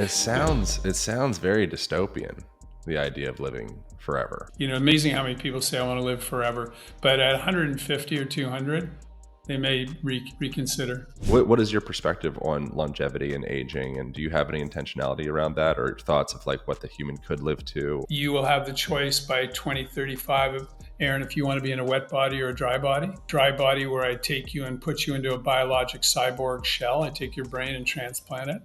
It sounds very dystopian, the idea of living forever. Amazing how many people say I want to live forever, but at 150 or 200, they may reconsider. What is your perspective on longevity and aging, and do you have any intentionality around that, or thoughts of like what the human could live to? You will have the choice by 2035, Aaron, if you want to be in a wet body or a dry body. Dry body, where I take you and put you into a biologic cyborg shell. I take your brain and transplant it.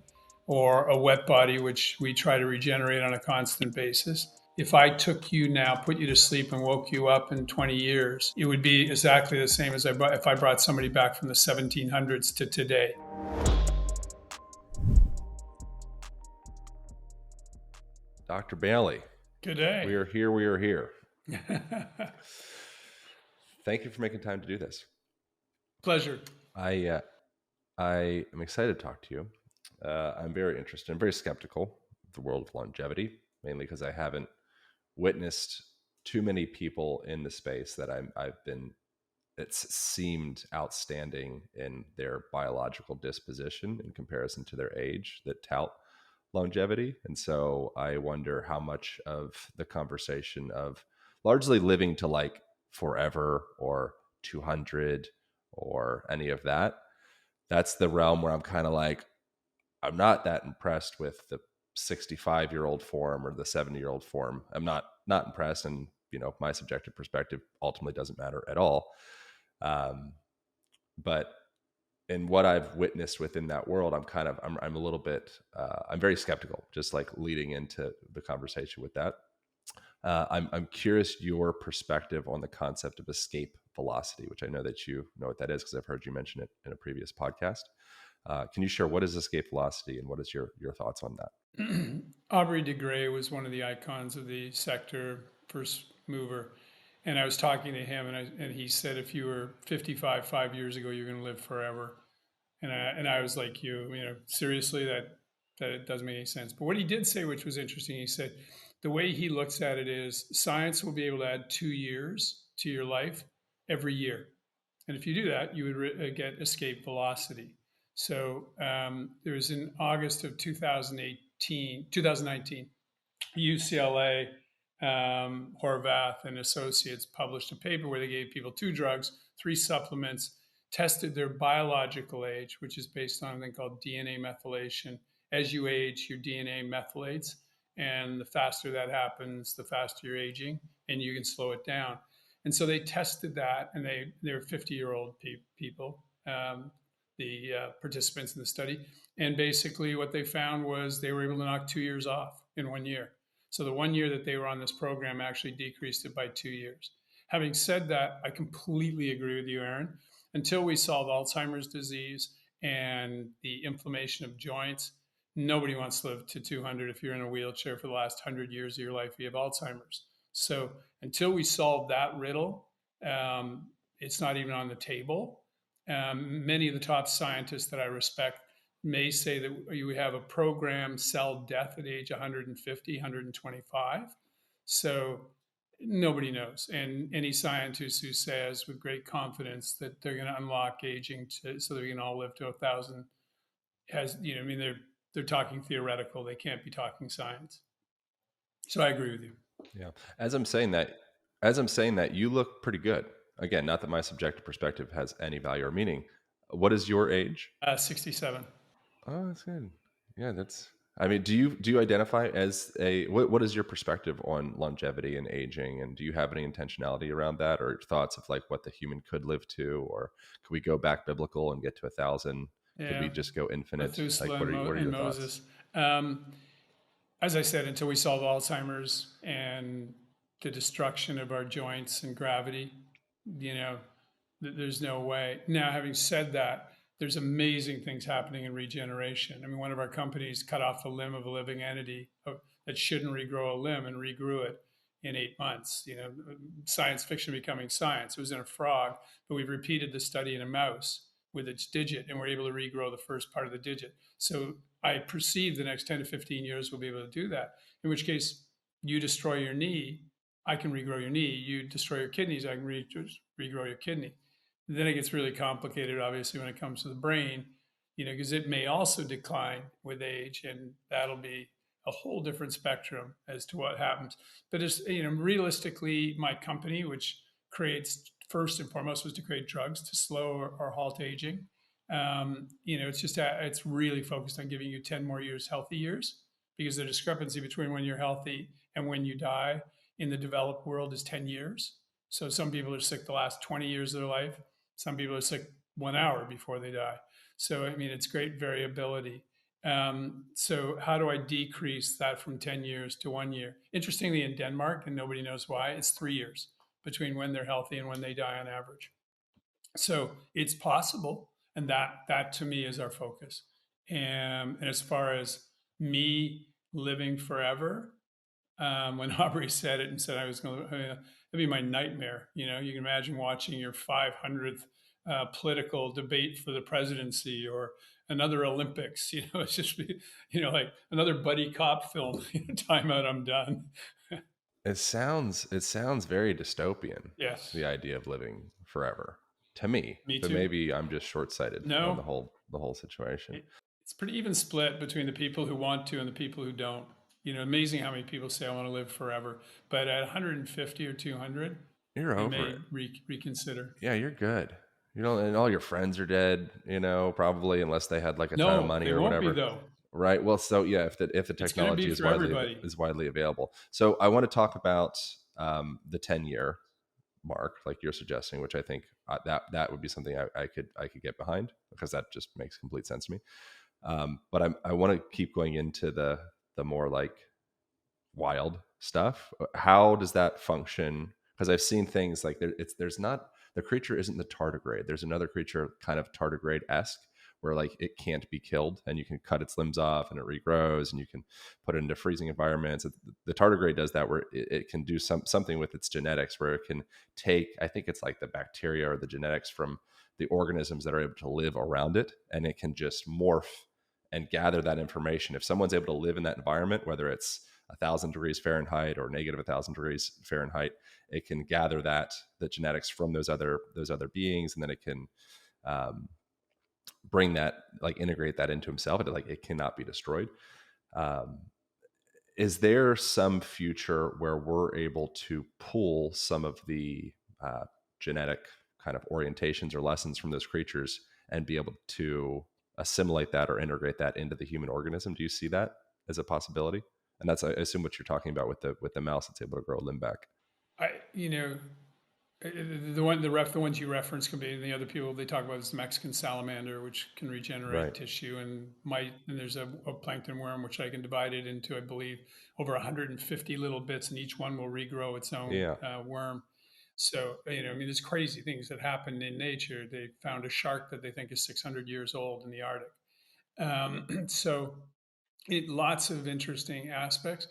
Or a wet body, which we try to regenerate on a constant basis. If I took you now, put you to sleep, and woke you up in 20 years, it would be exactly the same as if I brought somebody back from the 1700s to today. Dr. Bailey, Good day. we are here. We are here. Thank you for making time to do this. Pleasure. I am excited to talk to you. I'm very interested. I'm very skeptical of the world of longevity, mainly because I haven't witnessed too many people in the space that it's seemed outstanding in their biological disposition in comparison to their age that tout longevity. And so I wonder how much of the conversation of largely living to like forever or 200 or any of that, that's the realm where I'm kind of like, I'm not that impressed with the 65-year-old form or the 70-year-old form. I'm not impressed, and my subjective perspective ultimately doesn't matter at all. But in what I've witnessed within that world, I'm a little bit I'm very skeptical. Just like leading into the conversation with that, I'm curious your perspective on the concept of escape velocity, which I know that you know what that is because I've heard you mention it in a previous podcast. Can you share what is escape velocity and what is your thoughts on that? Aubrey de Grey was one of the icons of the sector, first mover. And I was talking to him, and he said, if you were 55 5 years ago, you're going to live forever. And I was like, seriously, that it doesn't make any sense. But what he did say, which was interesting, he said, the way he looks at it is science will be able to add 2 years to your life every year. And if you do that, you would get escape velocity. So there was in August of 2019, UCLA, Horvath and Associates published a paper where they gave people 2 drugs, 3 supplements, tested their biological age, which is based on something called DNA methylation. As you age, your DNA methylates, and the faster that happens, the faster you're aging, and you can slow it down. And so they tested that, and they were 50-year-old people, the participants in the study. And basically, what they found was they were able to knock 2 years off in 1 year. So the 1 year that they were on this program actually decreased it by 2 years. Having said that, I completely agree with you, Aaron. Until we solve Alzheimer's disease and the inflammation of joints, nobody wants to live to 200 if you're in a wheelchair for the last 100 years of your life, you have Alzheimer's. So until we solve that riddle, it's not even on the table. Many of the top scientists that I respect may say that you have a programmed cell death at age 150, 125. So nobody knows. And any scientist who says with great confidence that they're going to unlock aging so that we can all live to 1,000 they're talking theoretical. They can't be talking science. So I agree with you. Yeah. As I'm saying that, you look pretty good. Again, not that my subjective perspective has any value or meaning. What is your age? 67. Oh, that's good. Yeah, that's. I mean, do you identify as what is your perspective on longevity and aging, and do you have any intentionality around that, or thoughts of like what the human could live to, or could we go back biblical and get to 1,000? Could we Yeah. just go infinite? Like, Methuselah what are and your thoughts? Moses. As I said, until we solve Alzheimer's and the destruction of our joints and gravity, there's no way. Now, having said that, there's amazing things happening in regeneration. I mean, one of our companies cut off the limb of a living entity that shouldn't regrow a limb and regrew it in 8 months. Science fiction becoming science. It was in a frog, but we've repeated the study in a mouse with its digit, and we're able to regrow the first part of the digit. So I perceive the next 10 to 15 years we'll be able to do that. In which case, you destroy your knee, I can regrow your knee. You destroy your kidneys, I can regrow your kidney. Then it gets really complicated, obviously, when it comes to the brain. because it may also decline with age, and that'll be a whole different spectrum as to what happens. But it's, realistically, my company, which creates first and foremost was to create drugs to slow or halt aging. It's really focused on giving you 10 more years, healthy years, because the discrepancy between when you're healthy and when you die in the developed world is 10 years. So some people are sick the last 20 years of their life. Some people are sick 1 hour before they die. So, I mean, it's great variability. So, how do I decrease that from 10 years to 1 year? Interestingly, in Denmark, and nobody knows why, it's 3 years between when they're healthy and when they die on average. So, it's possible. And that to me is our focus. And as far as me living forever, when Aubrey said it and said I was going to, it'd be my nightmare. You can imagine watching your 500th political debate for the presidency or another Olympics. It's just, like another buddy cop film. Time out, I'm done. It sounds very dystopian, Yes, the idea of living forever to me, me but too. maybe I'm just short-sighted on No, the whole situation. it's pretty even split between the people who want to and the people who don't. Amazing how many people say I want to live forever, but at 150 or 200, You're they over may it. reconsider. Yeah, you're good. And all your friends are dead, probably, unless they had like a ton of No, money they or won't be whatever. though. Right. Well, so yeah, if the It's going to technology be is for everybody. widely available. So I want to talk about the 10-year mark, like you're suggesting, which I think that would be something I could get behind, because that just makes complete sense to me. But I want to keep going into the more like wild stuff. How does that function? Because I've seen things like there's not, the creature isn't the tardigrade. There's another creature kind of tardigrade esque, where like it can't be killed and you can cut its limbs off and it regrows and you can put it into freezing environments. The tardigrade does that, where it can do something with its genetics, where it can take, I think it's like the bacteria or the genetics from the organisms that are able to live around it, and it can just morph and gather that information. If someone's able to live in that environment, whether it's 1,000 degrees Fahrenheit or negative 1,000 degrees Fahrenheit, it can gather the genetics from those other beings, and then it can um, bring that, like integrate that into himself. It cannot be destroyed. Um, is there some future where we're able to pull some of the genetic kind of orientations or lessons from those creatures and be able to assimilate that or integrate that into the human organism? Do you see that as a possibility? And that's, I assume, what you're talking about with the mouse that's able to grow a limb back. I, you know, the ones you reference can be the other people they talk about is the Mexican salamander, which can regenerate Right. tissue, and there's a plankton worm which I can divide it into, I believe, over 150 little bits, and each one will regrow its own Yeah. worm. So I mean, there's crazy things that happen in nature. They found a shark that they think is 600 years old in the Arctic. So lots of interesting aspects.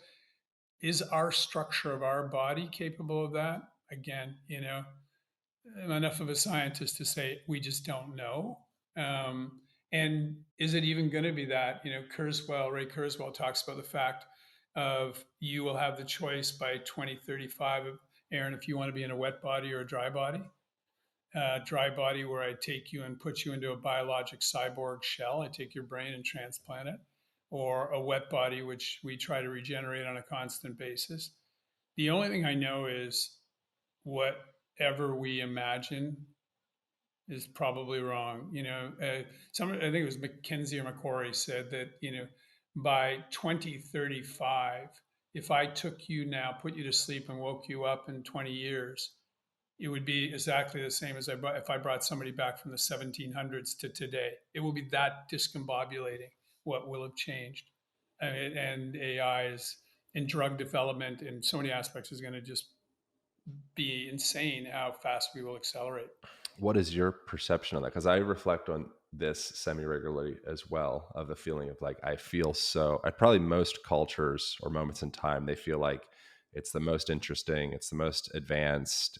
Is our structure of our body capable of that? Again, I'm enough of a scientist to say we just don't know. And is it even going to be that? Ray Kurzweil talks about the fact of you will have the choice by 2035 of Aaron, if you want to be in a wet body or a dry body. Dry body, where I take you and put you into a biologic cyborg shell. I take your brain and transplant it, or a wet body, which we try to regenerate on a constant basis. The only thing I know is whatever we imagine is probably wrong. I think it was McKinsey or McCory said that by 2035, if I took you now, put you to sleep, and woke you up in 20 years, it would be exactly the same as if I brought somebody back from the 1700s to today. It will be that discombobulating what will have changed. And AI is in drug development in so many aspects is going to just be insane how fast we will accelerate. What is your perception on that? Because I reflect on this semi regularly as well, of the feeling of like, I feel so, I probably, most cultures or moments in time, they feel like it's the most interesting, it's the most advanced,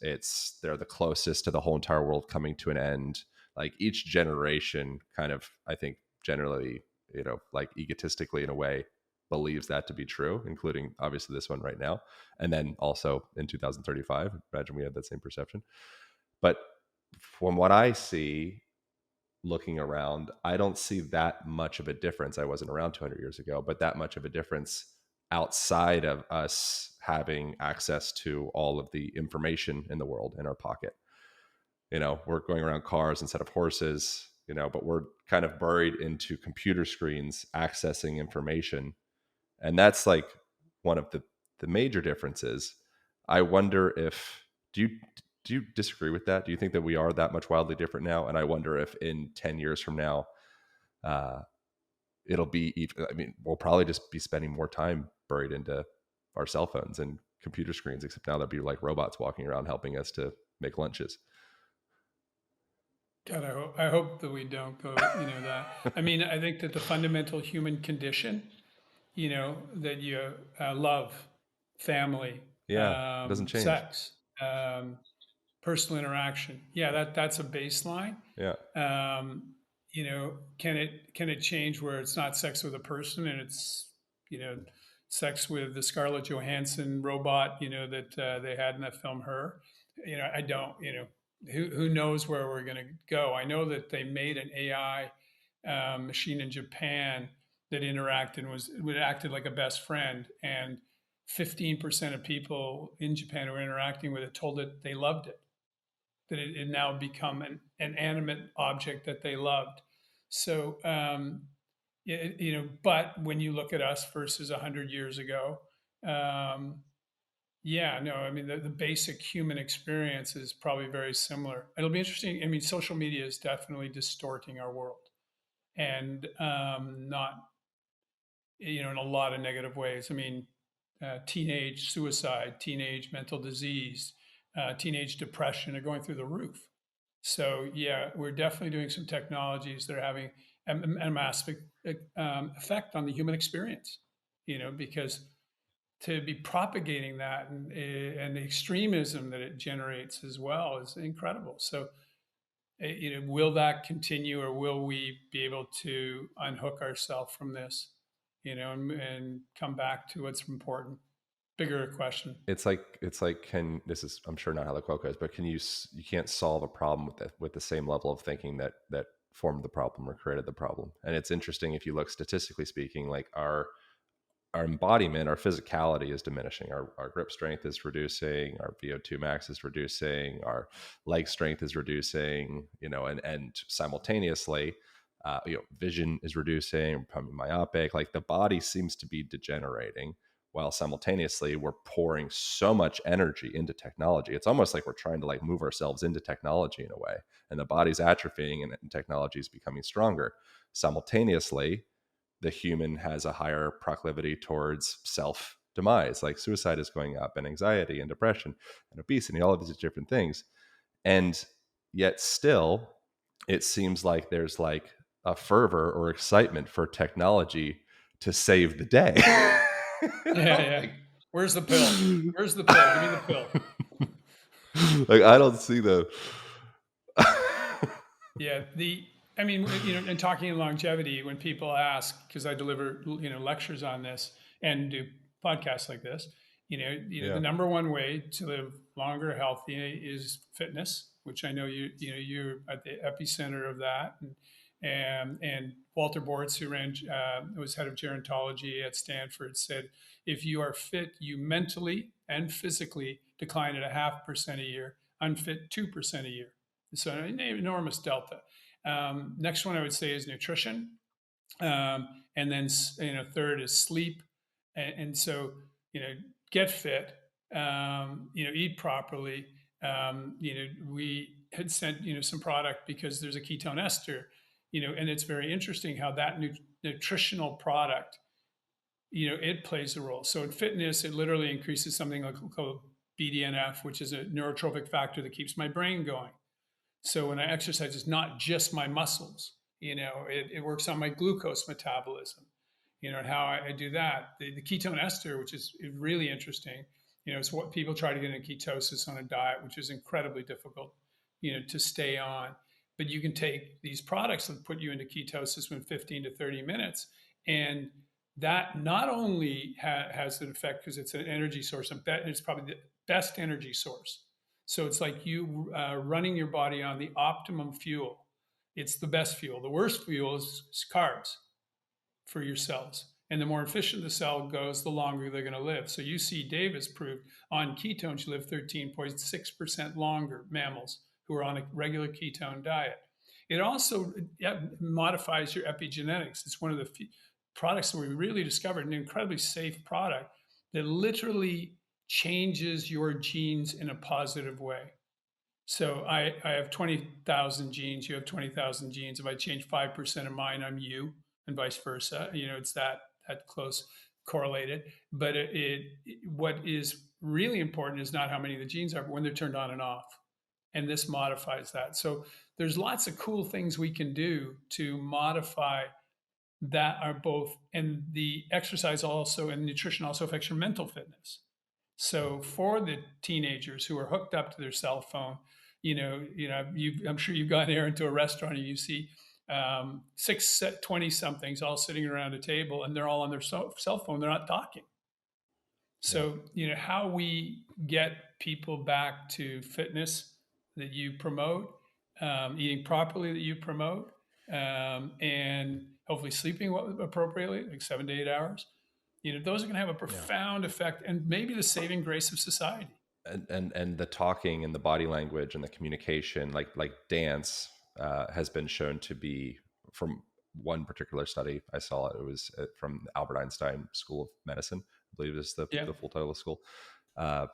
they're the closest to the whole entire world coming to an end. Like each generation kind of, I think, generally, like egotistically in a way, believes that to be true, including obviously this one right now. And then also in 2035, imagine we had that same perception. But from what I see, looking around, I don't see that much of a difference. I wasn't around 200 years ago, but that much of a difference outside of us having access to all of the information in the world in our pocket. We're going around cars instead of horses, but we're kind of buried into computer screens accessing information. And that's like one of the major differences. I wonder if do you disagree with that? Do you think that we are that much wildly different now? And I wonder if in 10 years from now, uh, it'll be even, I mean, we'll probably just be spending more time buried into our cell phones and computer screens, except now there'll be like robots walking around helping us to make lunches. God, I hope that we don't go, that. I mean, I think that the fundamental human condition, that you love, family, Yeah, it doesn't change. sex, um, personal interaction. Yeah, that's a baseline. Yeah. Can it change where it's not sex with a person and it's you know sex with the Scarlett Johansson robot that they had in that film Her? I don't. Who knows where we're going to go? I know that they made an AI machine in Japan that interacted and would acted like a best friend, and 15% of people in Japan who were interacting with it told it they loved it, that it had now become an animate object that they loved. So, but when you look at us versus 100 years ago, um, yeah, no, I mean, the basic human experience is probably very similar. It'll be interesting. I mean, social media is definitely distorting our world, and not, in a lot of negative ways. I mean, teenage suicide, teenage mental disease, teenage depression are going through the roof. So yeah, we're definitely doing some technologies that are having a massive effect on the human experience. Because to be propagating that and the extremism that it generates as well is incredible. So will that continue, or will we be able to unhook ourselves from this? And come back to what's important. Bigger question. It's like can this is I'm sure not how the quote goes, but you can't solve a problem with the same level of thinking that formed the problem or created the problem. And it's interesting, if you look statistically speaking, like our embodiment, our physicality is diminishing. Our grip strength is reducing. Our VO2 max is reducing. Our leg strength is reducing. And simultaneously, vision is reducing. Becoming myopic. Like the body seems to be degenerating, while simultaneously we're pouring so much energy into technology. It's almost like we're trying to like move ourselves into technology in a way, and the body's atrophying and technology is becoming stronger. Simultaneously, the human has a higher proclivity towards self demise, like suicide is going up, and anxiety and depression and obesity, all of these different things. And yet still, it seems like there's like a fervor or excitement for technology to save the day. Yeah, yeah. Like, Where's the pill? Where's the pill? Give me the pill. like I don't see the Yeah, I mean, in talking longevity, when people ask, because I deliver, lectures on this and do podcasts like this, the yeah. number one way to live longer, healthy is fitness, which I know you're at the epicenter of that, and Walter Bortz, who was head of gerontology at Stanford, said if you are fit, you mentally and physically decline at 0.5% a year, unfit 2% a year. So an enormous delta. Next one I would say is nutrition, and then third is sleep, and so get fit, eat properly. We had sent some product because there's a ketone ester, and it's very interesting how that nutritional product it plays a role. So in fitness, it literally increases something like called BDNF, which is a neurotrophic factor that keeps my brain going. So when I exercise, it's not just my muscles. It works on my glucose metabolism. And how I do that. The ketone ester, which is really interesting. It's what people try to get into ketosis on a diet, which is incredibly difficult, to stay on. But you can take these products and put you into ketosis in 15 to 30 minutes, and that not only has an effect because it's an energy source. I bet it's probably the best energy source. So it's like you running your body on the optimum fuel. It's the best fuel. The worst fuel is carbs for your cells. And the more efficient the cell goes, the longer they're going to live. So UC Davis proved on ketones, you live 13.6% longer, mammals who are on a regular ketone diet. It also modifies your epigenetics. It's one of the products that we really discovered, an incredibly safe product that literally changes your genes in a positive way. So I have 20,000 genes. You have 20,000 genes. If I change 5% of mine, I'm you, and vice versa. It's that close correlated. But what is really important is not how many of the genes are, but when they're turned on and off. And this modifies that. So there's lots of cool things we can do to modify that are both, and the exercise also and nutrition also affects your mental fitness. So for the teenagers who are hooked up to their cell phone, I'm sure you've gone there into a restaurant and you see 20 somethings all sitting around a table and they're all on their cell phone. They're not talking. Yeah. So, how we get people back to fitness that you promote, eating properly that you promote, and hopefully sleeping appropriately, like 7 to 8 hours. Those are going to have a Yeah. profound effect and maybe the saving grace of society. And the talking and the body language and the communication, like dance, has been shown to be, from one particular study I saw, it was from Albert Einstein School of Medicine, I believe is Yeah. the full title of the school.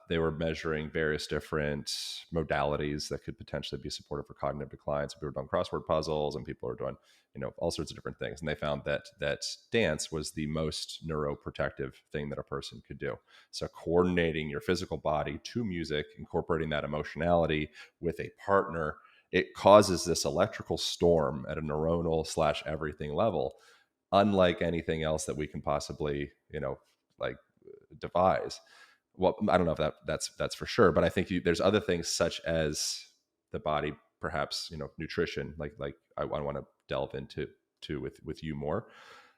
They were measuring various different modalities that could potentially be supportive for cognitive decline. So people were doing crossword puzzles, and people are doing, all sorts of different things. And they found that dance was the most neuroprotective thing that a person could do. So coordinating your physical body to music, incorporating that emotionality with a partner, it causes this electrical storm at a neuronal / everything level, unlike anything else that we can possibly, like devise. Well, I don't know if that's for sure, but I think there's other things such as the body, perhaps, nutrition, like I want to delve into with you more.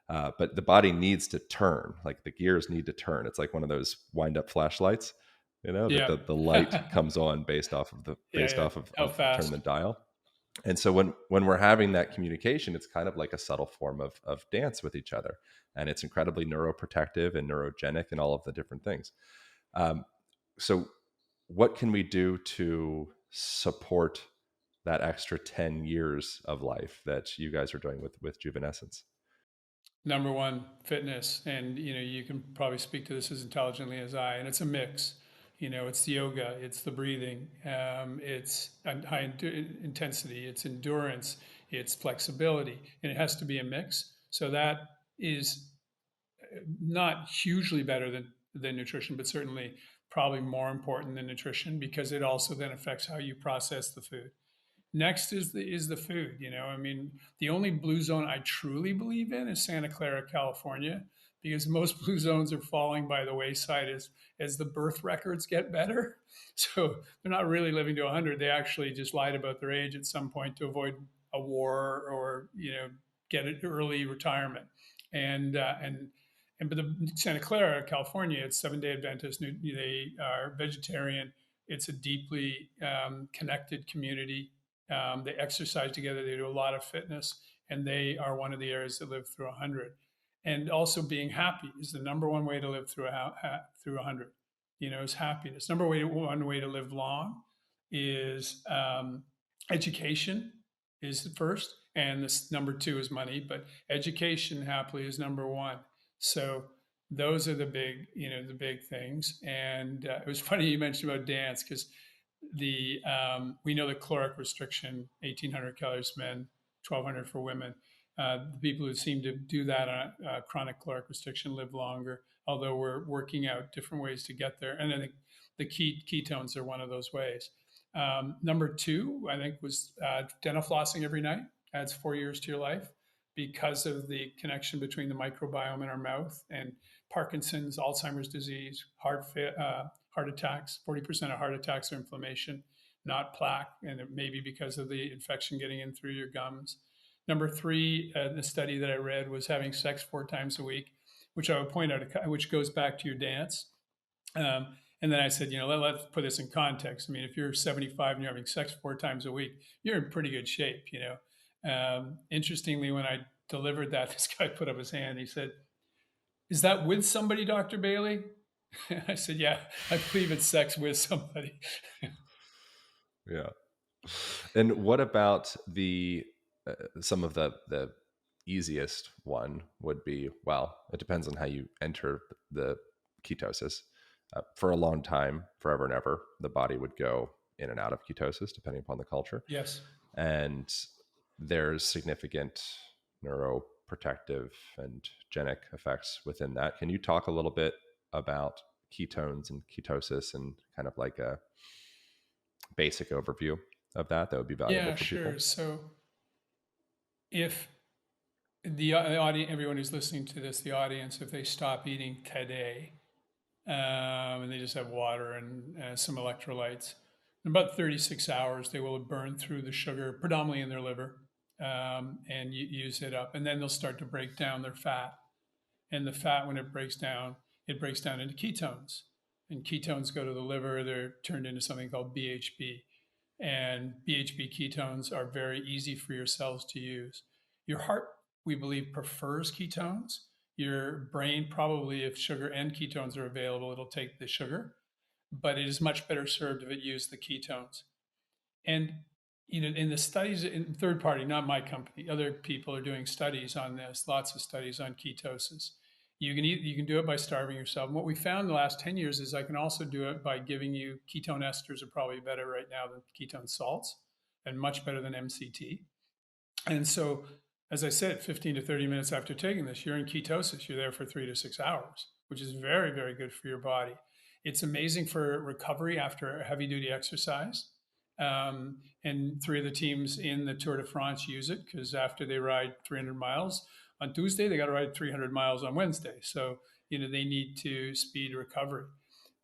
But the body needs to turn, like the gears need to turn. It's like one of those wind up flashlights, that Yeah. the light comes on based off of Yeah. Yeah. How turn the fast? dial. And so when we're having that communication, it's kind of like a subtle form of dance with each other, and it's incredibly neuroprotective and neurogenic and all of the different things. Um, so, what can we do to support that extra 10 years of life that you guys are doing with Juvenescence? Number one, fitness. And, you can probably speak to this as intelligently as I, and it's a mix. It's the yoga, it's the breathing, it's high intensity, it's endurance, it's flexibility, and it has to be a mix. So that is not hugely better than nutrition, but certainly probably more important than nutrition because it also then affects how you process the food. Next is the food. I mean, the only blue zone I truly believe in is Santa Clara, California, because most blue zones are falling by the wayside as the birth records get better. So they're not really living to 100. They actually just lied about their age at some point to avoid a war or get an early retirement. And but the Santa Clara, California, it's Seven-Day Adventist. They are vegetarian. It's a deeply connected community. They exercise together. They do a lot of fitness, and they are one of the areas that live through 100. And also, being happy is the number one way to live through 100. Is happiness. One way to live long is education is the first, and this number two is money. But education happily is number one. So those are the big things. And it was funny you mentioned about dance because we know the caloric restriction 1,800 calories for men, 1,200 for women. The people who seem to do that on chronic caloric restriction live longer, although we're working out different ways to get there. And I think the ketones are one of those ways. Number two, I think, was dental flossing every night adds 4 years to your life because of the connection between the microbiome in our mouth and Parkinson's, Alzheimer's disease, heart attacks. 40% of heart attacks are inflammation, not plaque, and it may be because of the infection getting in through your gums. Number three, the study that I read was having sex 4 times a week, which I would point out, which goes back to your dance. And then I said, let's put this in context. I mean, if you're 75 and you're having sex 4 times a week, you're in pretty good shape, Interestingly, when I delivered that, this guy put up his hand. He said, "Is that with somebody, Dr. Bailey?" I said, "Yeah, I believe it's sex with somebody." Yeah. And what about some of the easiest one would be, well, it depends on how you enter the ketosis. For a long time, forever and ever, the body would go in and out of ketosis depending upon the culture. Yes. And there's significant neuroprotective and genic effects within that. Can you talk a little bit about ketones and ketosis and kind of like a basic overview of that? That would be valuable Yeah, for people. sure. So if the audience, everyone who's listening to this, the audience, if they stop eating today, and they just have water and some electrolytes, in about 36 hours, they will have burned through the sugar, predominantly in their liver, and use it up. And then they'll start to break down their fat. And the fat, when it breaks down into ketones. And ketones go to the liver, they're turned into something called BHB. And BHB ketones are very easy for your cells to use. Your heart, we believe, prefers ketones. Your brain, probably, if sugar and ketones are available, it'll take the sugar, but it is much better served if it used the ketones. And in the studies, in third party, not my company, other people are doing studies on this. Lots of studies on ketosis. You can do it by starving yourself. And what we found in the last 10 years is I can also do it by giving you ketone esters are probably better right now than ketone salts, and much better than MCT. And so, as I said, 15 to 30 minutes after taking this, you're in ketosis. You're there for 3 to 6 hours, which is very, very good for your body. It's amazing for recovery after heavy duty exercise. And three of the teams in the Tour de France use it because after they ride 300 miles on Tuesday, they got to ride 300 miles on Wednesday. So, they need to speed recovery.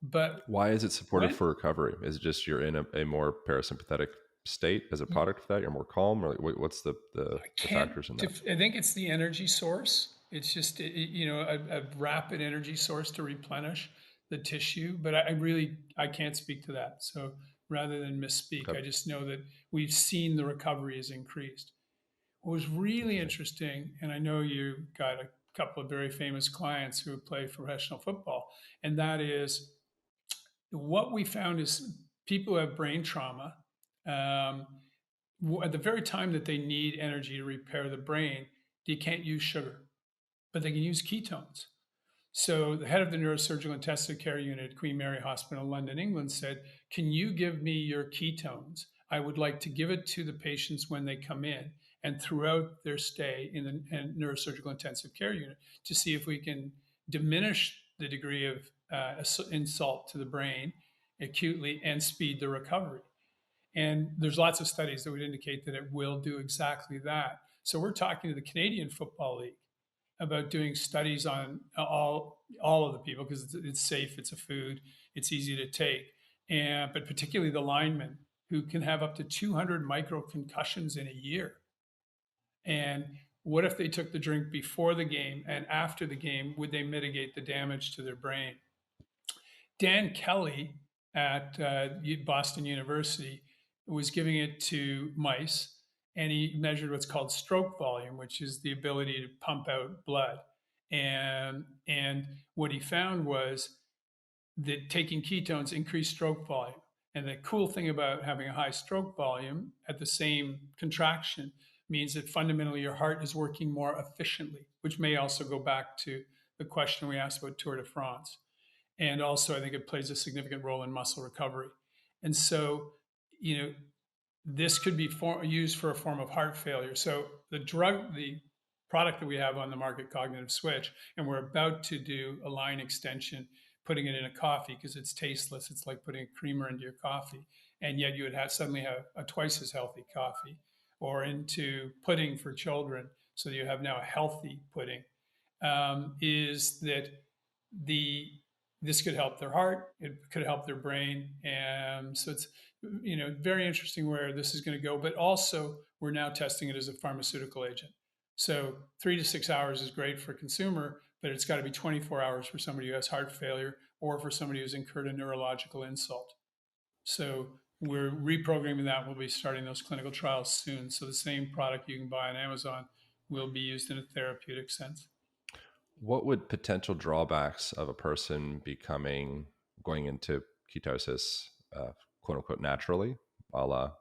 But Why is it supportive when for recovery? Is it just you're in a more parasympathetic state as a product of that? You're more calm, or like, what's the can't factors in that? I think it's the energy source. It's just a rapid energy source to replenish the tissue, but I really I can't speak to that. So rather than misspeak, Okay, I just know that we've seen the recovery has increased. What was really interesting. interesting, and I know you got a couple of very famous clients who play professional football, and that is what we found is people who have brain trauma, um, at the very time that they need energy to repair the brain, they can't use sugar, but they can use ketones. So the head of the neurosurgical intensive care unit at Queen Mary Hospital in London, England said, "Can you give me your ketones? I would like to give it to the patients when they come in and throughout their stay in the neurosurgical intensive care unit to see if we can diminish the degree of insult to the brain acutely and speed the recovery." And there's lots of studies that would indicate that it will do exactly that. So we're talking to the Canadian Football League about doing studies on all of the people because it's safe, it's a food, it's easy to take, and but particularly the linemen who can have up to 200 micro concussions in a year. And what if they took the drink before the game and after the game? Would they mitigate the damage to their brain? Dan Kelly at Boston University was giving it to mice, and he measured what's called stroke volume, which is the ability to pump out blood. And what he found was that taking ketones increased stroke volume. And the cool thing about having a high stroke volume at the same contraction means that fundamentally your heart is working more efficiently, which may also go back to the question we asked about Tour de France. And also, I think it plays a significant role in muscle recovery. And so, you know, this could be used for a form of heart failure. So the product that we have on the market, Cognitive Switch, and we're about to do a line extension, putting it in a coffee because it's tasteless. It's like putting a creamer into your coffee, and yet you would suddenly have a twice as healthy coffee, or into pudding for children, so you have now a healthy pudding. Is that the this could help their heart, it could help their brain, and so it's very interesting where this is going to go. But also, we're now testing it as a pharmaceutical agent. So 3 to 6 hours is great for consumer, but it's got to be 24 hours for somebody who has heart failure or for somebody who's incurred a neurological insult. So we're reprogramming that. We'll be starting those clinical trials soon. So the same product you can buy on Amazon will be used in a therapeutic sense. What would potential drawbacks of a person going into ketosis, quote unquote, naturally, a la,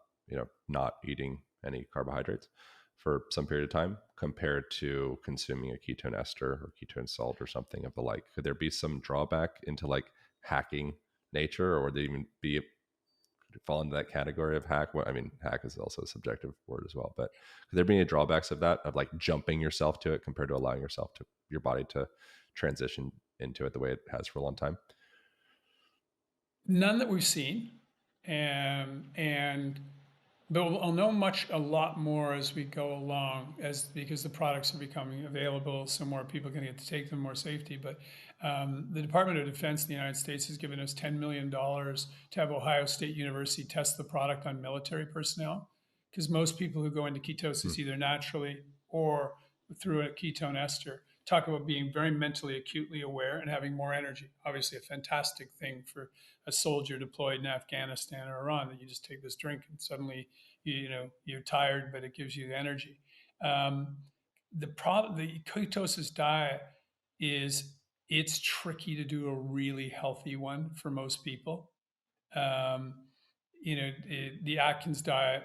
not eating any carbohydrates for some period of time compared to consuming a ketone ester or ketone salt or something of the like? Could there be some drawback into like hacking nature, or would they even be fall into that category of hack? Well, I mean, hack is also a subjective word as well, but could there be any drawbacks of that, of like jumping yourself to it compared to allowing your body to transition into it the way it has for a long time? None that we've seen, and but I'll know a lot more as we go along, as because the products are becoming available, so more people can get to take them, more safety. But the Department of Defense in the United States has given us $10 million to have Ohio State University test the product on military personnel, because most people who go into Hmm. ketosis either naturally or through a ketone ester talk about being very mentally acutely aware and having more energy. Obviously, a fantastic thing for a soldier deployed in Afghanistan or Iran, that you just take this drink and suddenly you're tired, but it gives you energy. Um, the ketosis diet is it's tricky to do a really healthy one for most people. Um, the Atkins diet,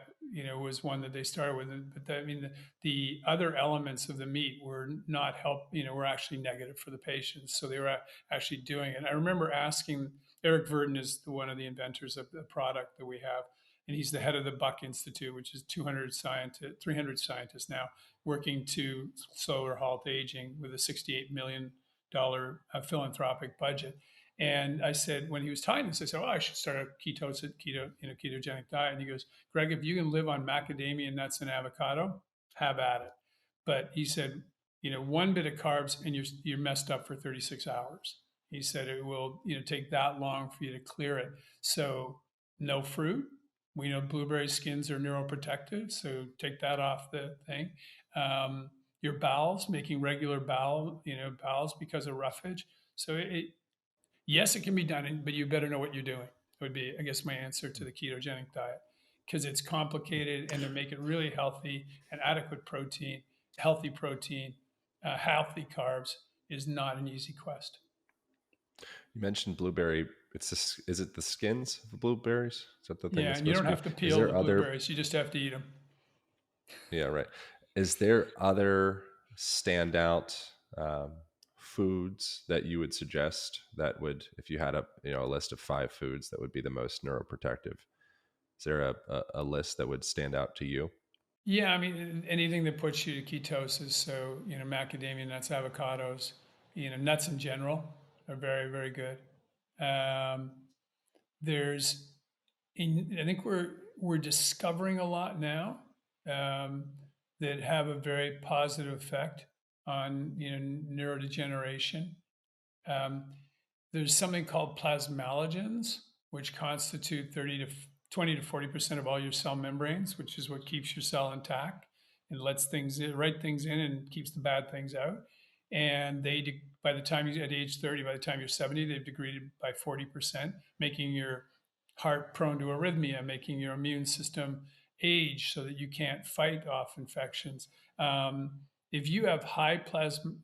was one that they started with, but I mean, the other elements of the meat were not were actually negative for the patients. So they were actually doing it. I remember asking Eric Verdin is one of the inventors of the product that we have, and he's the head of the Buck Institute, which is 300 scientists now working to slow or halt aging with a $68 million philanthropic budget. And I said, when he was talking this, I said, "Oh, I should start a ketogenic diet." And he goes, "Greg, if you can live on macadamia nuts and avocado, have at it." But he said, one bit of carbs and you're messed up for 36 hours. He said it will, take that long for you to clear it. So no fruit. We know blueberry skins are neuroprotective, so take that off the thing. Your bowels, making regular bowels because of roughage. So yes, it can be done, but you better know what you're doing. Would be, I guess, my answer to the ketogenic diet, because it's complicated, and to make it really healthy and adequate protein, healthy carbs is not an easy quest. You mentioned blueberry. Is it the skins of the blueberries? Is that the thing Yeah, that's and you supposed don't to be? have to Is peel the there other? blueberries; you just have to eat them. Yeah, right. Is there other standout um, foods that you would suggest that would, if you had a list of 5 foods that would be the most neuroprotective? Is there a list that would stand out to you? Yeah, I mean, anything that puts you to ketosis. So, macadamia nuts, avocados, nuts in general are very, very good. Um, there's, I think we're discovering a lot now, um, that have a very positive effect on neurodegeneration. Um, there's something called plasmalogens, which constitute 20 to 40% of all your cell membranes, which is what keeps your cell intact and lets right things in and keeps the bad things out. And by the time you at age 30, by the time you're 70, they've degraded by 40%, making your heart prone to arrhythmia, making your immune system age so that you can't fight off infections. If you have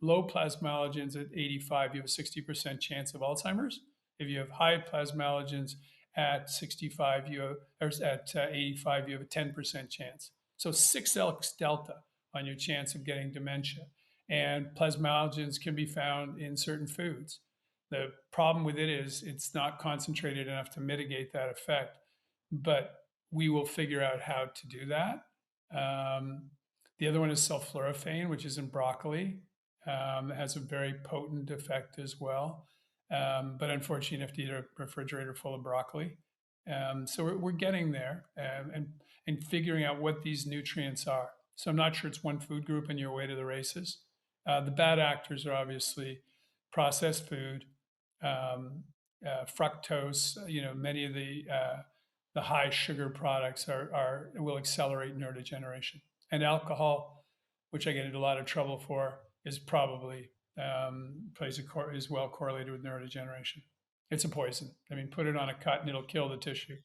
low plasmalogens at 85, you have a 60% chance of Alzheimer's. If you have high plasmalogens at 65, or at 85, you have a 10% chance. So 6x delta on your chance of getting dementia. And plasmalogens can be found in certain foods. The problem with it is it's not concentrated enough to mitigate that effect, but we will figure out how to do that. Um, the other one is sulforaphane, which is in broccoli. It has a very potent effect as well. But unfortunately, you have to eat a refrigerator full of broccoli. So we're getting there, and figuring out what these nutrients are. So I'm not sure it's one food group and your way to the races. The bad actors are obviously processed food, fructose. Many of the high sugar products will accelerate neurodegeneration, and alcohol, which I get into a lot of trouble for, is probably is well correlated with neurodegeneration. It's a poison. I mean, put it on a cut and it'll kill the tissue.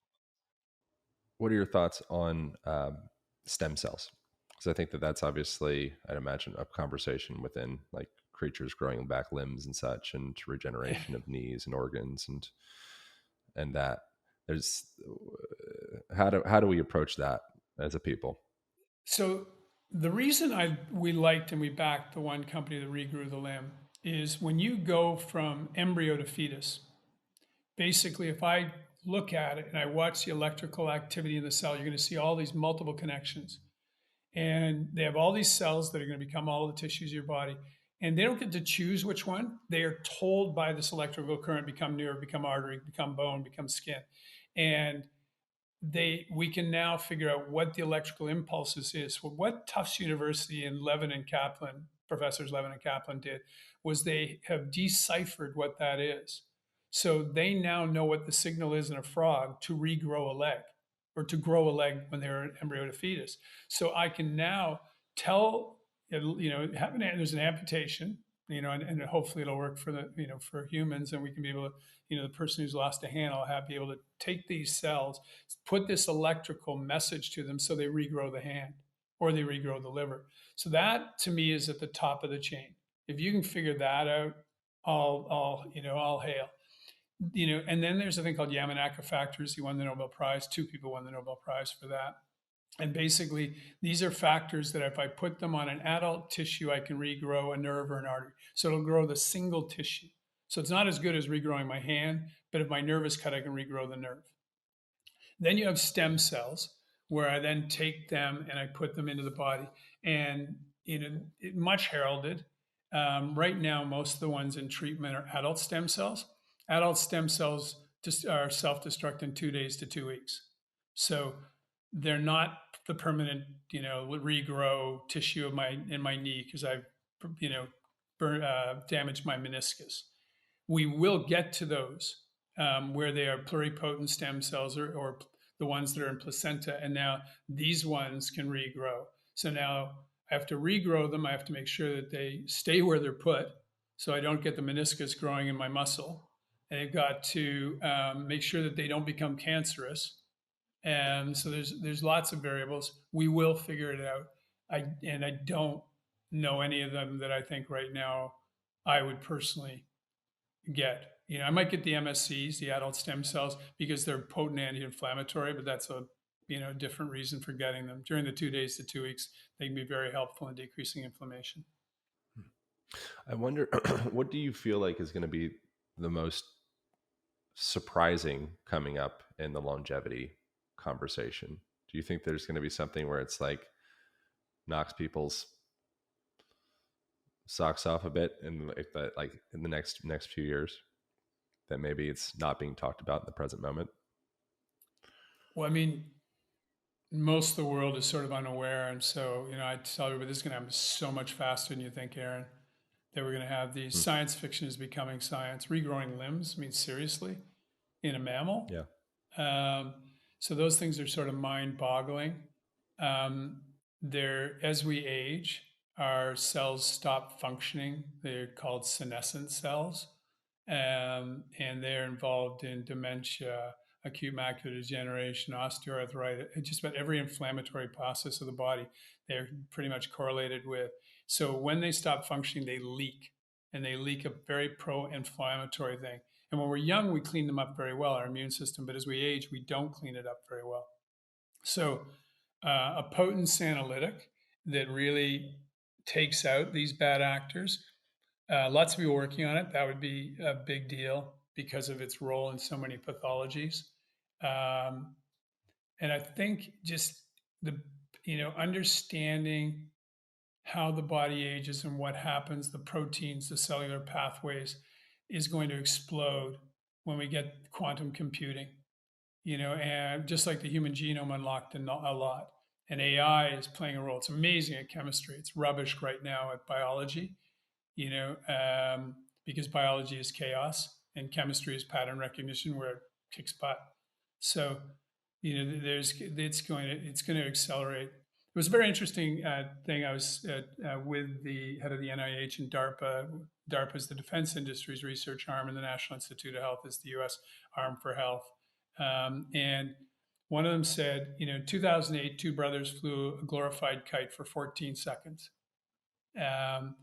what are your thoughts on stem cells? Because I think that that's obviously, I'd imagine, a conversation within like creatures growing back limbs and such, and regeneration of knees and organs, and that there's how do we approach that as a people? So the reason we liked and we backed the one company that regrew the limb is when you go from embryo to fetus, basically if I look at it and I watch the electrical activity in the cell, you're going to see all these multiple connections. And they have all these cells that are going to become all the tissues of your body. And they don't get to choose which one. They are told by this electrical current become nerve, become artery, become bone, become skin. And we can now figure out what the electrical impulses is. Well, what Tufts University and Levin and Kaplan, professors Levin and Kaplan did was they have deciphered what that is. So they now know what the signal is in a frog to regrow a leg or to grow a leg when they're an embryo to fetus. So I can now tell, there's an amputation, and hopefully it'll work for for humans, and we can be able to, the person who's lost a hand will be able to take these cells, put this electrical message to them so they regrow the hand or they regrow the liver. So that to me is at the top of the chain. If you can figure that out, all hail. And then there's a thing called Yamanaka factors. He won the Nobel Prize. Two people won the Nobel Prize for that. And basically, these are factors that if I put them on an adult tissue, I can regrow a nerve or an artery. So it'll grow the single tissue. So it's not as good as regrowing my hand, but if my nerve is cut, I can regrow the nerve. Then you have stem cells, where I then take them and I put them into the body. And much heralded. Right now, most of the ones in treatment are adult stem cells. Adult stem cells just are self-destruct in 2 days to 2 weeks. So they're not the permanent, regrow tissue of in my knee because I've, damaged my meniscus. We will get to those where they are pluripotent stem cells or the ones that are in placenta. And now these ones can regrow. So now I have to regrow them. I have to make sure that they stay where they're put so I don't get the meniscus growing in my muscle. And I've got to make sure that they don't become cancerous. And so there's lots of variables. We will figure it out. I don't know any of them that I think right now I would personally get. I might get the MSCs, the adult stem cells, because they're potent anti-inflammatory, but that's a different reason for getting them. During the 2 days to 2 weeks, they can be very helpful in decreasing inflammation. I wonder, what do you feel like is going to be the most surprising coming up in the longevity conversation? Do you think there's going to be something where it's like knocks people's socks off a bit and like that, like in the next few years, that maybe it's not being talked about in the present moment? Well, I mean, most of the world is sort of unaware, and so I tell everybody this is going to happen so much faster than you think, Aaron. That we're going to have these Hmm. science fiction is becoming science. Regrowing limbs, I mean, seriously, in a mammal. Yeah. Um, so those things are sort of mind-boggling. Um, as we age, our cells stop functioning. They're called senescent cells, and they're involved in dementia, acute macular degeneration, osteoarthritis, just about every inflammatory process of the body. They're pretty much correlated with. So when they stop functioning, they leak, and they leak a very pro-inflammatory thing. And when we're young, we clean them up very well, our immune system. But as we age, we don't clean it up very well. So a potent analytic that really takes out these bad actors. Lots of people working on it. That would be a big deal because of its role in so many pathologies. Um, and I think just the understanding how the body ages and what happens, the proteins, the cellular pathways, is going to explode when we get quantum computing. And just like the human genome unlocked a lot, and AI is playing a role. It's amazing at chemistry. It's rubbish right now at biology, because biology is chaos and chemistry is pattern recognition where it kicks butt. So, it's going to accelerate. It was a very interesting thing. I was with the head of the NIH and DARPA. DARPA is the Defense Industries Research Arm, and the National Institute of Health is the U.S. arm for health. And One of them said, 2008, two brothers flew a glorified kite for 14 seconds. Um,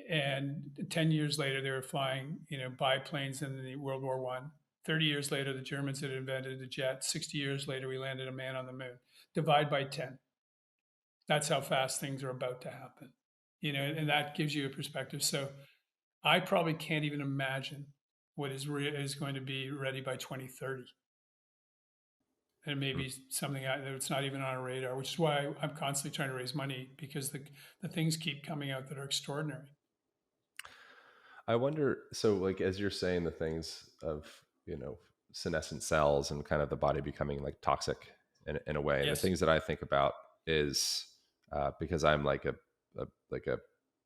and 10 years later, they were flying, biplanes in the World War One. 30 years later, the Germans had invented a jet. 60 years later, we landed a man on the moon. Divide by 10. That's how fast things are about to happen. And that gives you a perspective. So I probably can't even imagine what is going to be ready by 2030. And it may Hmm. be something that's not even on our radar, which is why I'm constantly trying to raise money because the things keep coming out that are extraordinary. I wonder, so like as you're saying the things of, senescent cells and kind of the body becoming like toxic in a way, the Yes. things that I think about is because I'm like a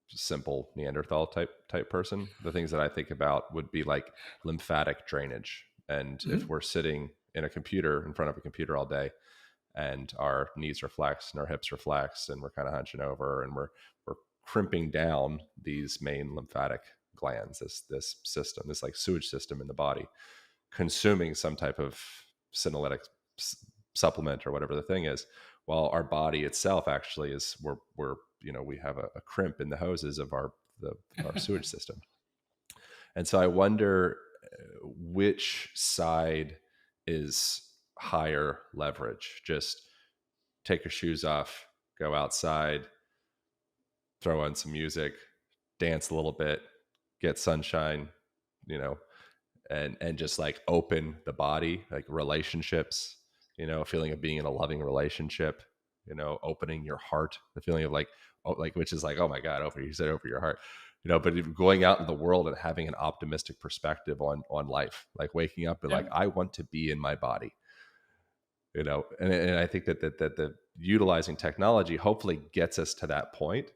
simple Neanderthal type person. The things that I think about would be like lymphatic drainage. And if Mhm. we're sitting in front of a computer all day, and our knees reflex and our hips reflex, and we're kind of hunching over, and we're crimping down these main lymphatic glands, this system, this like sewage system in the body, consuming some type of senolytic supplement or whatever the thing is, while our body itself actually is we're we have a crimp in the hoses of our sewage system. And so I wonder which side is higher leverage. Just take your shoes off, go outside, throw on some music, dance a little bit, get sunshine, you know, and just like open the body, like relationships, a feeling of being in a loving relationship, opening your heart, the feeling of like, oh, like, which is like, oh my God, you said over your heart, but going out in the world and having an optimistic perspective on life, like waking up and Yeah. like, I want to be in my body, and I think that the utilizing technology hopefully gets us to that point.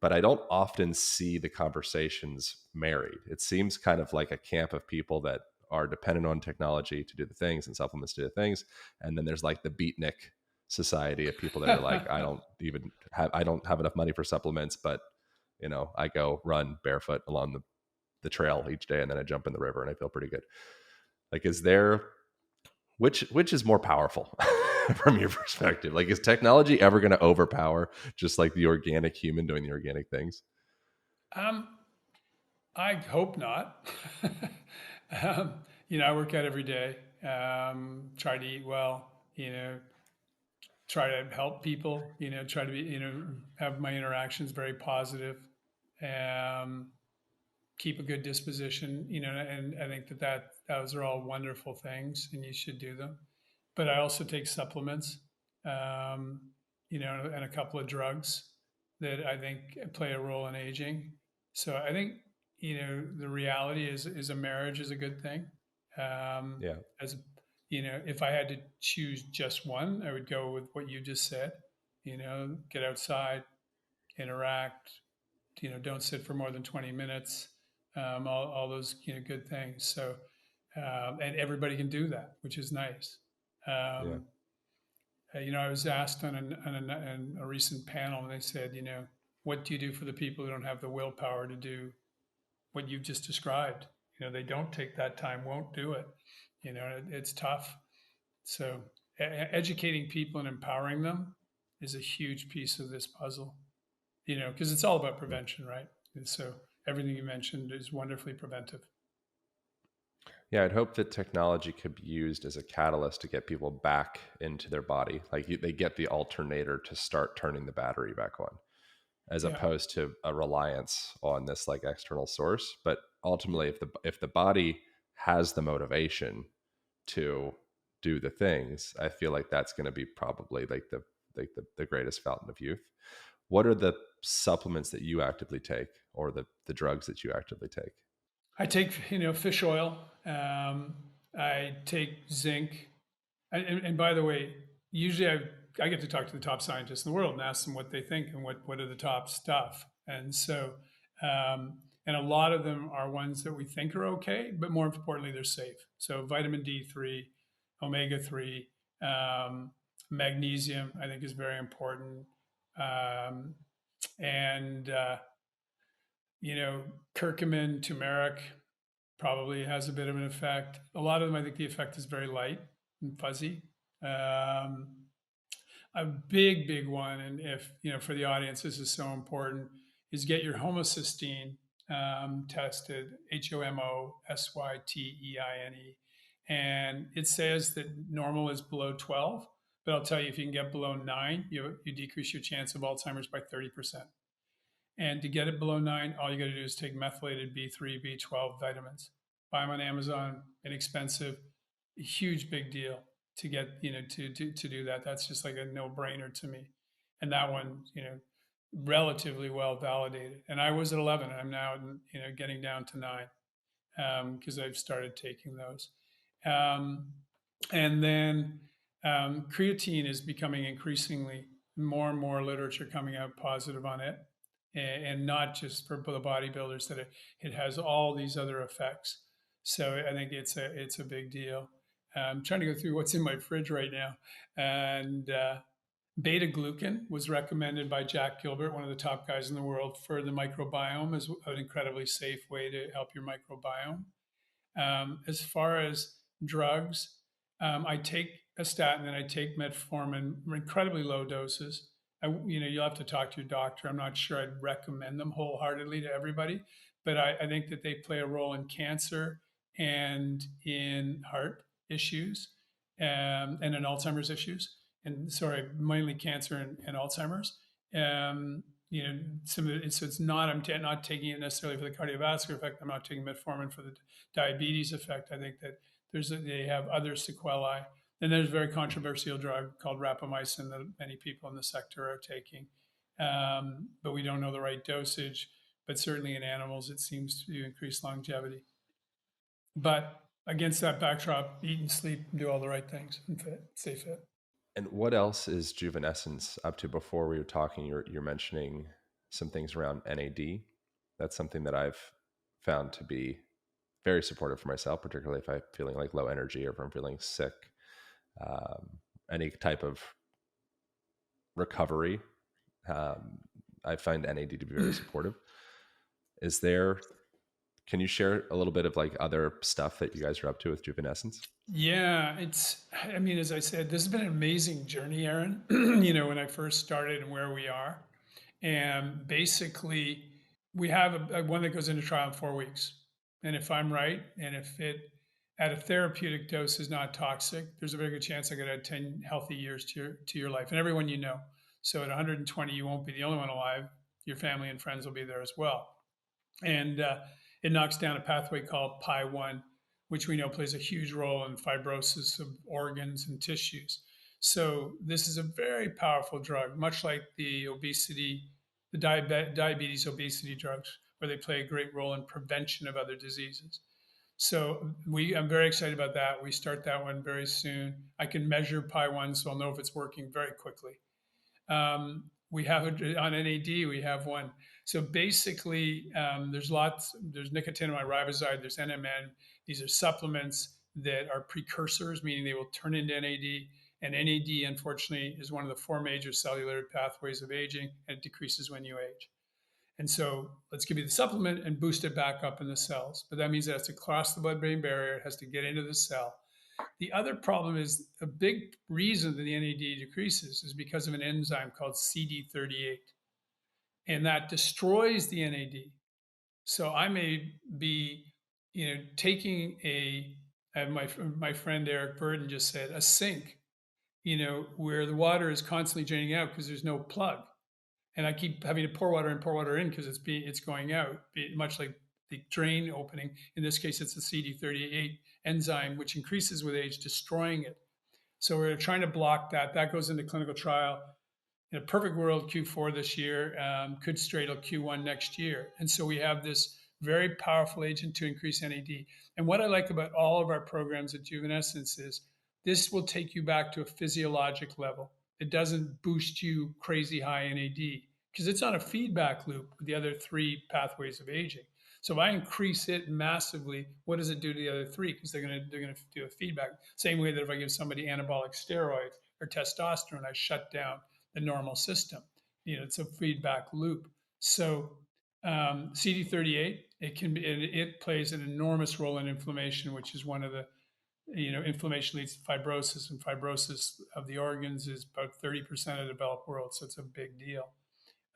But I don't often see the conversations married. It seems kind of like a camp of people that are dependent on technology to do the things and supplements to do the things, and then there's like the beatnik society of people that are like, I don't have enough money for supplements, but I go run barefoot along the trail each day, and then I jump in the river and I feel pretty good. Like, is there which is more powerful from your perspective? Like, is technology ever going to overpower just like the organic human doing the organic things? um, I hope not. um, I work out every day. Try to eat well. Try to help people. Try to be. Have my interactions very positive. Um, Keep a good disposition. And I think that those are all wonderful things, and you should do them. But I also take supplements, um, and a couple of drugs that I think play a role in aging. So I think the reality is a marriage is a good thing. Um, Yeah, as if I had to choose just one, I would go with what you just said. Get outside, interact. Don't sit for more than 20 minutes. All those good things. So and everybody can do that, which is nice. yeah, Um, I was asked on a recent panel, and they said, what do you do for the people who don't have the willpower to do what you've just described? They don't take that time, won't do it. It's tough. So educating people and empowering them is a huge piece of this puzzle. Because it's all about yeah. prevention, right? And so everything you mentioned is wonderfully preventive. Yeah, I'd hope that technology could be used as a catalyst to get people back into their body. Like they get the alternator to start turning the battery back on, as Yeah. opposed to a reliance on this like external source. But ultimately, if the body has the motivation to do the things, I feel like that's going to be probably like the greatest fountain of youth. What are the supplements that you actively take, or the drugs that you actively take? I take, fish oil. I take zinc. And by the way, usually I get to talk to the top scientists in the world and ask them what they think and what are the top stuff. And so, and a lot of them are ones that we think are okay, but more importantly, they're safe. So vitamin D3, omega 3, um, magnesium, I think is very important. Um, and, curcumin, turmeric probably has a bit of an effect. A lot of them, I think the effect is very light and fuzzy. Um, a big one, and if for the audience, this is so important, is get your homocysteine tested, homosysteine, and it says that normal is below 12. But I'll tell you, if you can get below 9, you decrease your chance of Alzheimer's by 30%. And to get it below 9, all you got to do is take methylated B3, B12 vitamins. Buy them on Amazon, inexpensive, a huge big deal to get, to do that. That's just like a no brainer to me. And that one, relatively well validated. And I was at 11. I'm now, getting down to 9 because I've started taking those. Um, and then creatine is becoming increasingly more and more literature coming out positive on it, and not just for the bodybuilders, that it has all these other effects. So I think it's a big deal. I'm trying to go through what's in my fridge right now, and beta glucan was recommended by Jack Gilbert, one of the top guys in the world, for the microbiome as an incredibly safe way to help your microbiome. As far as drugs, I take a statin and I take metformin, incredibly low doses. You'll have to talk to your doctor. I'm not sure I'd recommend them wholeheartedly to everybody, but I think that they play a role in cancer and in heart issues, and in Alzheimer's issues. And sorry, mainly cancer and Alzheimer's. Some of it, so it's not, not taking it necessarily for the cardiovascular effect. I'm not taking metformin for the diabetes effect. I think that they have other sequelae. And there's a very controversial drug called rapamycin that many people in the sector are taking, but we don't know the right dosage. But certainly in animals, it seems to increase longevity. But against that backdrop, eat and sleep, and do all the right things, and stay fit. And what else is Juvenescence up to? Before we were talking, you're mentioning some things around NAD. That's something that I've found to be very supportive for myself, particularly if I'm feeling like low energy or if I'm feeling sick. Um, any type of recovery, um, I find NAD to be very supportive. Is there? Can you share a little bit of like other stuff that you guys are up to with Juvenescence? Yeah, I mean, as I said, this has been an amazing journey, Aaron, when I first started and where we are. And basically, we have a one that goes into trial in 4 weeks. And if I'm right, and if it at a therapeutic dose is not toxic, there's a very good chance I could add 10 healthy years to your life and everyone you know. So at 120, you won't be the only one alive. Your family and friends will be there as well. And it knocks down a pathway called PI1, which we know plays a huge role in fibrosis of organs and tissues. So this is a very powerful drug, much like the obesity, the diabetes obesity drugs, where they play a great role in prevention of other diseases. So I'm very excited about that. We start that one very soon. I can measure PI1, so I'll know if it's working very quickly. We have on NAD, we have one. So basically, there's nicotinamide riboside, there's NMN. These are supplements that are precursors, meaning they will turn into NAD. And NAD, unfortunately, is one of the four major cellular pathways of aging, and it decreases when you age. And so let's give you the supplement and boost it back up in the cells. But that means it has to cross the blood-brain barrier, it has to get into the cell. The other problem is a big reason that the NAD decreases is because of an enzyme called CD38, and that destroys the NAD. So I may be, taking my friend Eric Burden just said, a sink, where the water is constantly draining out because there's no plug, and I keep having to pour water in because it's going out, much like the drain opening. In this case, it's the CD38 enzyme, which increases with age, destroying it. So we're trying to block that. That goes into clinical trial. In a perfect world, Q4 this year, could straddle Q1 next year. And so we have this very powerful agent to increase NAD. And what I like about all of our programs at Juvenescence is this will take you back to a physiologic level. It doesn't boost you crazy high NAD because it's on a feedback loop with the other three pathways of aging. So if I increase it massively, what does it do to the other three? Because they're gonna do a feedback. Same way that if I give somebody anabolic steroids or testosterone, I shut down the normal system. It's a feedback loop. So CD38, it plays an enormous role in inflammation, which is one of the inflammation leads to fibrosis, and fibrosis of the organs is about 30% of the developed world. So it's a big deal.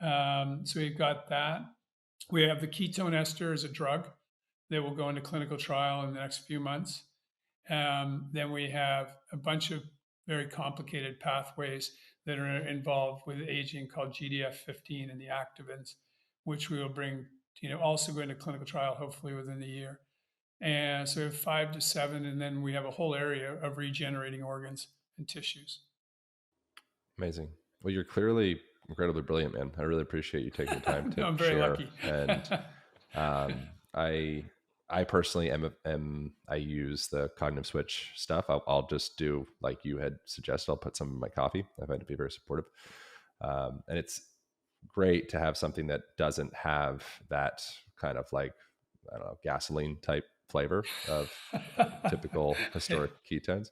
So we've got that. We have the ketone ester as a drug that will go into clinical trial in the next few months. Then we have a bunch of very complicated pathways that are involved with aging called GDF15 and the activins, which we will bring, also go into clinical trial hopefully within the year. And so we have 5 to 7, and then we have a whole area of regenerating organs and tissues. Amazing. Well, you're clearly incredibly brilliant, man. I really appreciate you taking the time No, to I'm very share. lucky. And I I personally I use the cognitive switch stuff. I'll just do like you had suggested. I'll put some in my coffee. I've had to be very supportive, and it's great to have something that doesn't have that kind of like, I don't know, gasoline type flavor of typical historic ketones.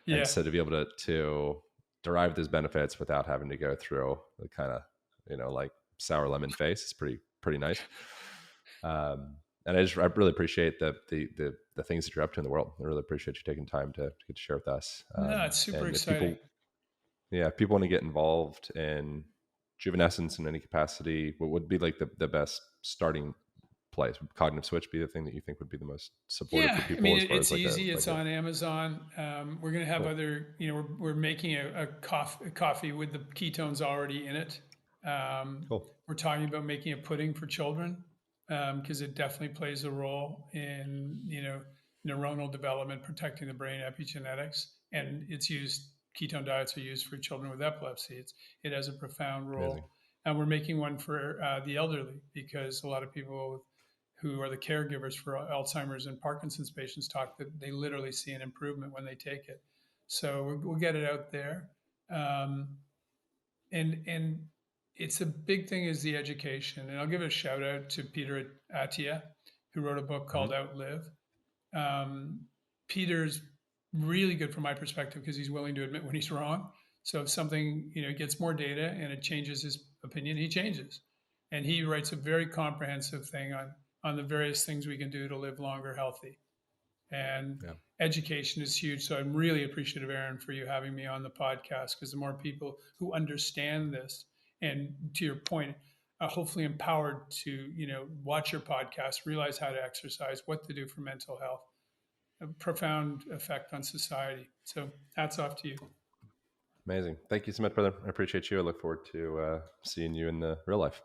And Yeah. so to be able to derive those benefits without having to go through the kind of, like sour lemon face is pretty nice. And I really appreciate the things that you're up to in the world. I really appreciate you taking time to get to share with us. No, it's super And if exciting. people, yeah, if people want to get involved in Juvenescence in any capacity, what would be like the best starting place? Would cognitive switch be the thing that you think would be the most supportive Yeah, for I people mean, as far as it's easy. It's a on Amazon. We're going to have cool, other, we're making a coffee with the ketones already in it. cool, We're talking about making a pudding for children because it definitely plays a role in, neuronal development, protecting the brain, epigenetics. And it's used, ketone diets are used for children with epilepsy. It has a profound amazing, role. And we're making one for the elderly because a lot of people who are the caregivers for Alzheimer's and Parkinson's patients talk that they literally see an improvement when they take it. So we'll get it out there, um, and it's a big thing is the education. And I'll give a shout out to Peter Attia, who wrote a book hmm called Outlive. Um, Peter's really good from my perspective because he's willing to admit when he's wrong. So if something gets more data and it changes his opinion, he changes, and he writes a very comprehensive thing on the various things we can do to live longer, healthy. And yeah, education is huge. So I'm really appreciative, Aaron, for you having me on the podcast because the more people who understand this, and to your point, hopefully empowered to watch your podcast, realize how to exercise, what to do for mental health, a profound effect on society. So hats off to you. amazing. Thank you so much, brother. I appreciate you. I look forward to seeing you in the real life.